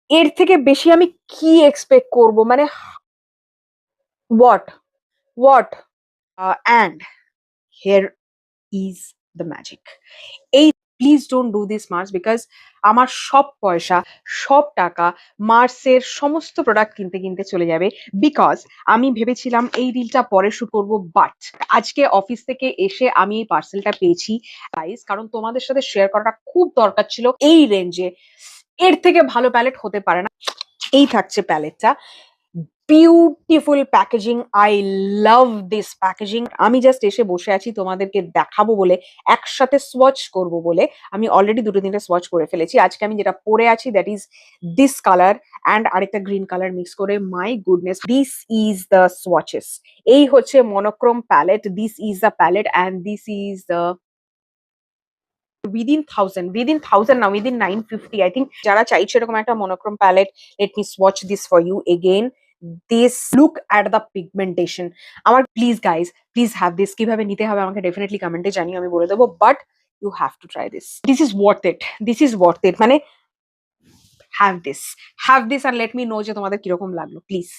এর থেকে বেশি আমি কি এক্সপেক্ট করব, মানে what what and here is the magic. এই please don't do this Mars, because আমার সব পয়সা, সব টাকা মার্সের সমস্ত প্রোডাক্ট কিনতে কিনতে চলে যাবে। বিকজ আমি ভেবেছিলাম এই ডিলটা পরে শুট করবো, বাট আজকে অফিস থেকে এসে আমি এই পার্সেলটা পেয়েছি গাইস, কারণ তোমাদের সাথে শেয়ার করাটা খুব দরকার ছিল। এই রেঞ্জে এর থেকে ভালো প্যালেট হতে পারে না। এই থাকছে প্যালেটটা, beautiful packaging, I love this packaging. আমি জাস্ট এসে বসে আছি তোমাদেরকে দেখাবো বলে, একসাথে সোয়াচ করব বলে। আমি অলরেডি দুটো তিনটে সোয়াচ করে ফেলেছি। আজকে আমি যেটা পরে আছি that is this colour and আরেকটা গ্রিন কালার মিক্স করে, my goodness, this is the swatches. এই হচ্ছে monochrome palette, this is the palette and this is the within 1000 না, within 950 I think। যারা চাইছে এরকম একটা monochrome palette, let me swatch this for you again, this look at the pigmentation। আমার please guys, please have this. কিভাবে নিতে হবে আমাকে ডেফিনেটলি কমেন্টে জানিয়ে, আমি বলে দেবো, but you have to try this, this is worth it, this is worth it. মানে হ্যাভ দিস, হ্যাভ দিস, আর লেট মি নো যে তোমাদের কিরকম লাগলো প্লিজ।